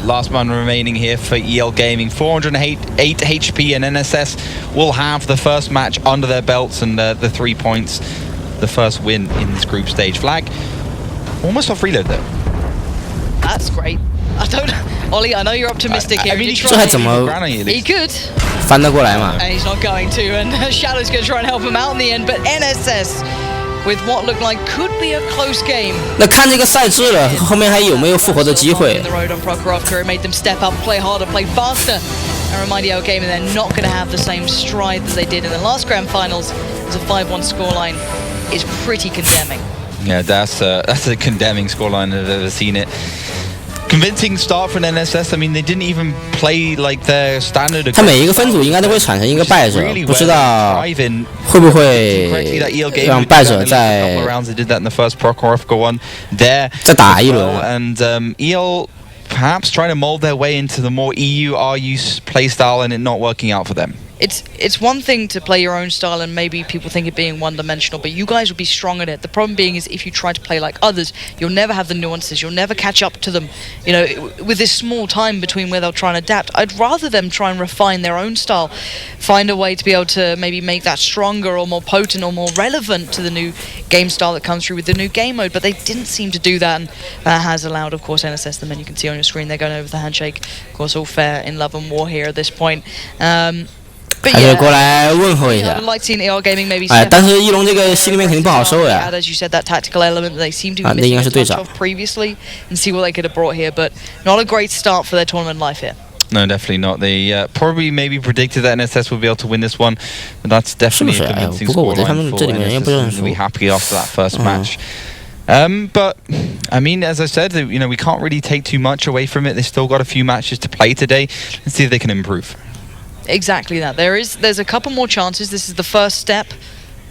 Last man remaining here for Wgl Gaming. 408 HP, and NSS will have the first match under their belts and the 3 points, the first win in this group stage. Flag almost off reload though. That's great. I don't, Ollie. I know you're optimistic here. I mean, he could. 翻得过来嘛 And he's not going to, and Shadow's going to try and help him out in the end. But NSS, with what looked like could be a close game. 那看这个赛制了，后面还有没有复活的机会 The road on Prokhorovka, it made them step up, play harder, play faster. And remind Wgl Gaming they're not going to have the same stride that they did in the last grand finals. As a 5-1 scoreline is pretty condemning. Yeah, that's a condemning scoreline. I've ever seen it. Convincing start from NSS. I mean, they didn't even play like their standard. 他每一个分组应该都会产生一个败者，不知道会不会让败者在再打一轮。And Wgl perhaps trying to mold their way into the more EU RU playstyle, and it not working out for them. It's one thing to play your own style and maybe people think it being one-dimensional, but you guys will be strong at it. The problem being is if you try to play like others, you'll never have the nuances, you'll never catch up to them. You know, with this small time between where they'll try and adapt, I'd rather them try and refine their own style, find a way to be able to maybe make that stronger or more potent or more relevant to the new game style that comes through with the new game mode, but they didn't seem to do that, and that has allowed, of course, NSS, the men you can see on your screen, they're going over the handshake. Of course, all fair in love and war here at this point. 还是过来问候一下。哎，但是一龙这个心里面肯定不好受呀。啊，那应该是队长。No, definitely not. They probably maybe predicted that NSS would be able to win this one, but that's definitely a convincing scoreline for NSS to be happy after that first match. But I mean, as I said, you know, we can't really take too much away from it. They've still got a few matches to play today. Let's see if they can improve. Exactly that. There's a couple more chances. This is the first step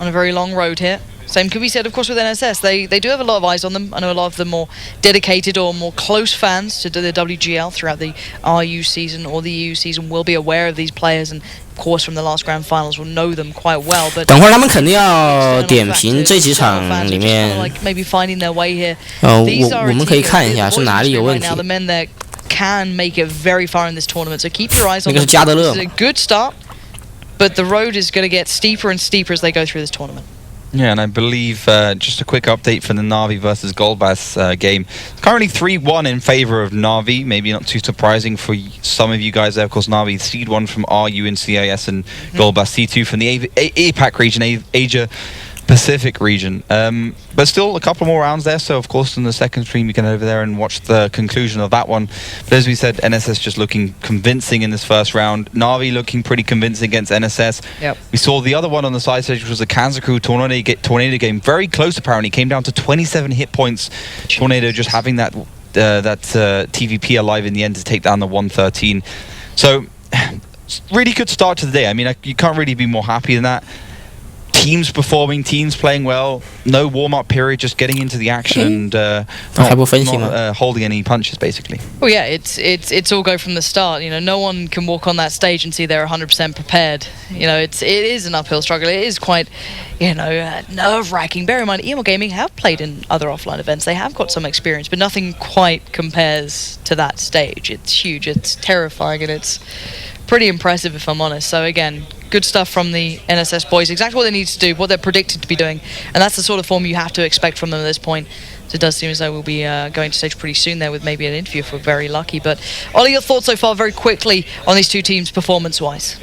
on a very long road here. Same could be said, of course, with NSS. They do have a lot of eyes on them. I know a lot of the more dedicated or more close fans to the WGL throughout the RU season or the EU season will be aware of these players, and of course from the last grand finals will know them quite well. But 等会儿他们肯定要点评这几场里面，maybe finding their way here. 我们可以看一下是哪里有问题。 Can make it very far in this tournament, so keep your eyes on them. This is a good start, but the road is going to get steeper and steeper as they go through this tournament. Yeah, and I believe just a quick update for the Na'Vi versus Golbas game. It's currently 3-1 in favor of Na'Vi. Maybe not too surprising for some of you guys there. Of course, Na'Vi seed 1 from RU and CIS, and Golbas C2 from the APAC region, Asia Pacific region. But still a couple more rounds there, so of course in the second stream you can over there and watch the conclusion of that one. But as we said, NSS just looking convincing in this first round. Na'Vi looking pretty convincing against NSS. Yep. We saw the other one on the side stage, which was the Kanzaku Tornado game. Very close apparently, came down to 27 hit points. Tornado just having that TVP alive in the end to take down the 113. So really good start to the day. I mean, you can't really be more happy than that. Teams performing, teams playing well, no warm-up period, just getting into the action and not holding any punches, basically. Well, yeah, it's all go from the start. You know, no one can walk on that stage and see they're 100% prepared. You know, it is an uphill struggle. It is quite, you know, nerve-wracking. Bear in mind, Wgl Gaming have played in other offline events. They have got some experience, but nothing quite compares to that stage. It's huge, it's terrifying, and it's pretty impressive, if I'm honest. So again, good stuff from the NSS boys. Exactly what they need to do, what they're predicted to be doing, and that's the sort of form you have to expect from them at this point. So it does seem as though we'll be going to stage pretty soon there with maybe an interview if we're very lucky. But Ollie, your thoughts so far very quickly on these two teams performance-wise?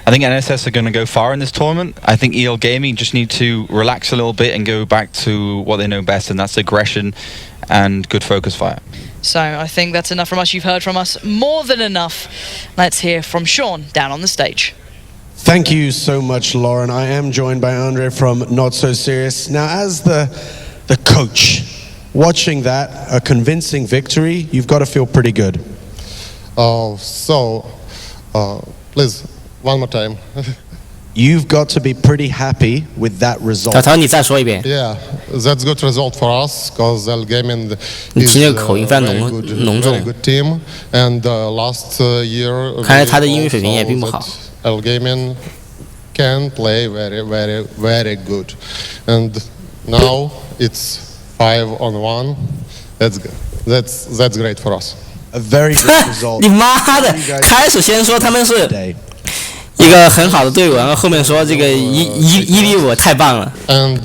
I think NSS are going to go far in this tournament. I think EL Gaming just need to relax a little bit and go back to what they know best, and that's aggression and good focus fire. So I think that's enough from us. You've heard from us more than enough. Let's hear from Sean down on the stage. Thank you so much, Lauren. I am joined by Andre from Not So Serious. Now, as the coach, watching that, a convincing victory, you've got to feel pretty good. Please, one more time. You've got to be pretty happy with that result. Yeah, that's good result for us because EL Gaming is a very good team, and last year EL Gaming can play very good, and now it's 5-on-1. That's good. That's great for us. A very good result. 你妈的！开始先说他们是一个很好的队伍，然后后面说这个1-5太棒了。And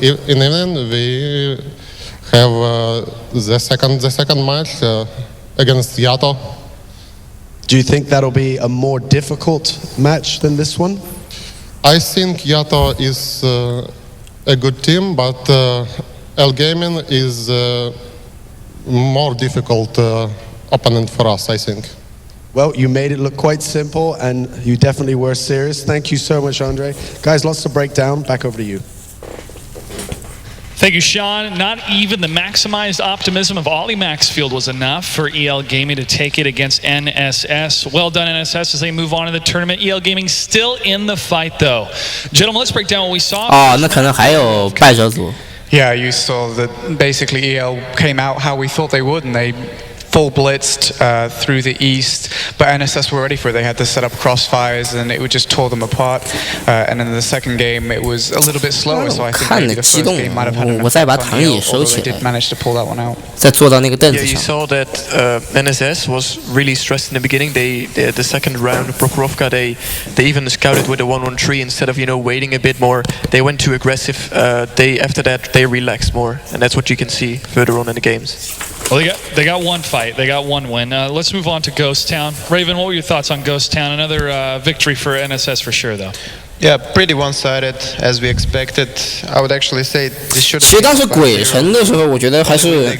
in the end we have the second match against Yato. Do you think that'll be a more difficult match than this one? I think Yato is a good team, but EL Gaming is more difficult opponent for us, I think. Well, you made it look quite simple, and you definitely were serious. Thank you so much, Andre. Guys, lots to break down. Back over to you. Thank you, Sean. Not even the maximized optimism of Ollie Maxfield was enough for EL Gaming to take it against NSS. Well done, NSS, as they move on in the tournament. EL Gaming still in the fight, though. Gentlemen, let's break down what we saw. 那可能还有败者组。Yeah, you saw that basically EL came out how we thought they would, and they full blitzed through the east, but NSS were ready for it. They had to set up crossfires, and it would just tore them apart. And in the second game, it was a little bit slower, so I think maybe the first game might have had an effect on EL, although they did manage to pull that one out. Yeah, you saw that NSS was really stressed in the beginning. The second round, Prokhorovka, they even scouted with a 1-1-3 instead of waiting a bit more. They went too aggressive. After that they relaxed more, and that's what you can see further on in the games. Well, they got one fight. They got one win. Let's move on to Ghost Town. Raven, what were your thoughts on Ghost Town? Another victory for NSS for sure, though. Yeah, pretty one-sided as we expected. I would actually say this should. 其实当时鬼城的时候，我觉得还是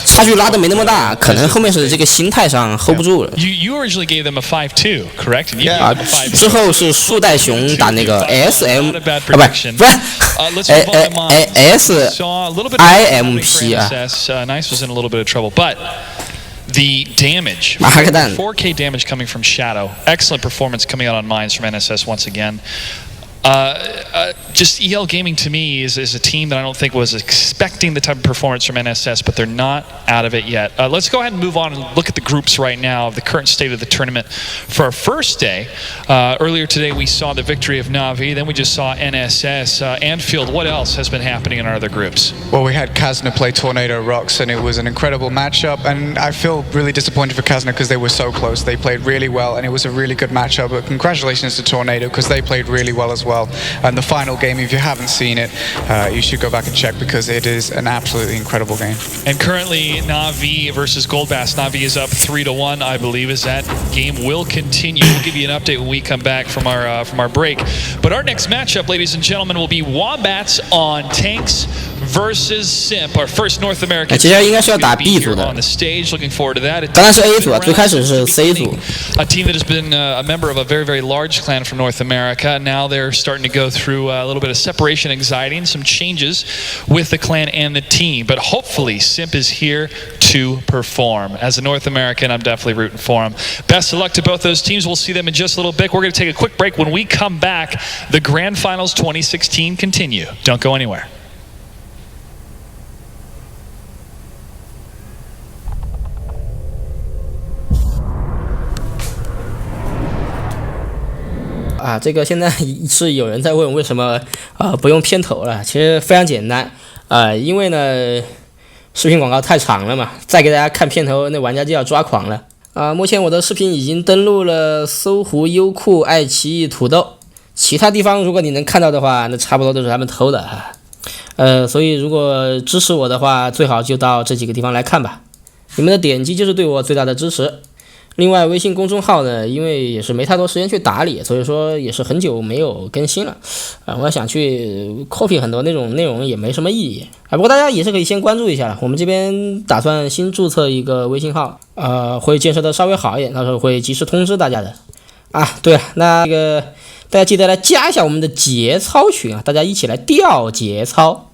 差距拉的没那么大，可能后面是这个心态上 hold 不住了。You originally gave them a 5-2, correct? Yeah. 之后是树袋熊打那个 SM 不是 SIMP 啊。Nice was in a little bit of trouble, but. The damage, 4K damage coming from Shadow. Excellent performance coming out on mines from NSS once again. Just EL Gaming to me is a team that I don't think was expecting the type of performance from NSS, but they're not out of it yet. Let's go ahead and move on and look at the groups right now of the current state of the tournament. For our first day, earlier today we saw the victory of Na'Vi, then we just saw NSS. Anfield, what else has been happening in our other groups? Well, we had Kazna play Tornado Rocks, and it was an incredible matchup, and I feel really disappointed for Kazna because they were so close. They played really well, and it was a really good matchup, but congratulations to Tornado because they played really well as well. And the final game, if you haven't seen it, you should go back and check because it is an absolutely incredible game. And currently, Na'Vi versus Goldbass. Na'Vi is up 3-1, I believe, as that game will continue. We'll give you an update when we come back from our break. But our next matchup, ladies and gentlemen, will be Wombats on Tanks versus Simp, our first North American. 接下来应该是要打 B 组的。 On the stage, looking forward to that. 当然是 A 组啊，最开始是 C 组。 A team that has been a member of a very, very large clan from North America. Now they're starting to go through a little bit of separation anxiety and some changes with the clan and the team. But hopefully, Simp is here to perform. As a North American, I'm definitely rooting for him. Best of luck to both those teams. We'll see them in just a little bit. We're going to take a quick break. When we come back, the Grand Finals 2016 continue. Don't go anywhere. 这个现在是有人在问为什么不用片头了，其实非常简单因为呢视频广告太长了嘛，再给大家看片头，那玩家就要抓狂了。目前我的视频已经登录了搜狐、优酷、爱奇艺、土豆，其他地方如果你能看到的话，那差不多都是他们偷的所以如果支持我的话，最好就到这几个地方来看吧。你们的点击就是对我最大的支持。另外，微信公众号呢，因为也是没太多时间去打理，所以说也是很久没有更新了。我想去 copy 很多内容也没什么意义。不过大家也是可以先关注一下，我们这边打算新注册一个微信号，会建设的稍微好一点，到时候会及时通知大家的。对了，那个大家记得来加一下我们的节操群大家一起来调节操。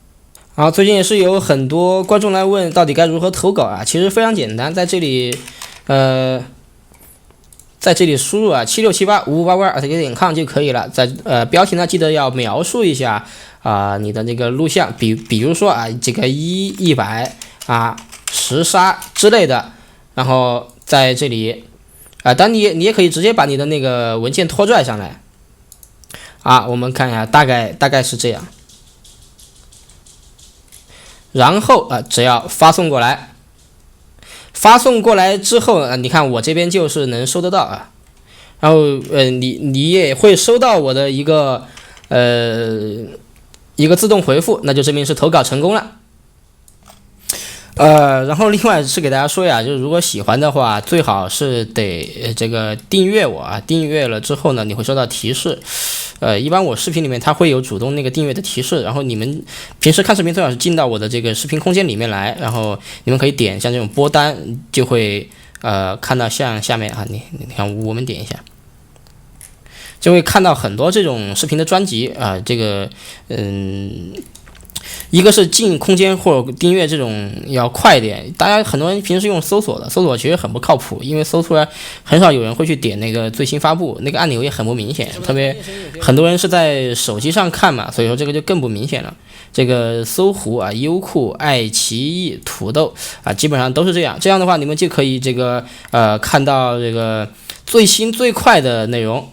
最近也是有很多观众来问到底该如何投稿其实非常简单，在这里输入76785588@com 就可以了。在标题呢，记得要描述一下你的这个录像，比如说这个10010杀之类的，然后在这里当你也可以直接把你的那个文件拖拽上来我们看一下，大概是这样。然后只要发送过来。发送过来之后你看我这边就是能收得到然后你也会收到我的一个自动回复，那就证明是投稿成功了。然后另外是给大家说就是如果喜欢的话，最好是得这个订阅我订阅了之后呢，你会收到提示。一般我视频里面它会有主动那个订阅的提示，然后你们平时看视频最好是进到我的这个视频空间里面来，然后你们可以点像这种播单，就会看到像下面你看我们点一下，就会看到很多这种视频的专辑这个一个是进空间或者订阅这种要快一点，大家很多人平时用搜索的，搜索其实很不靠谱，因为搜出来很少有人会去点那个最新发布，那个按钮也很不明显，特别很多人是在手机上看嘛，所以说这个就更不明显了。这个搜狐优酷、爱奇艺、土豆基本上都是这样，这样的话你们就可以这个看到这个最新最快的内容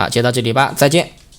接到这里吧，再见。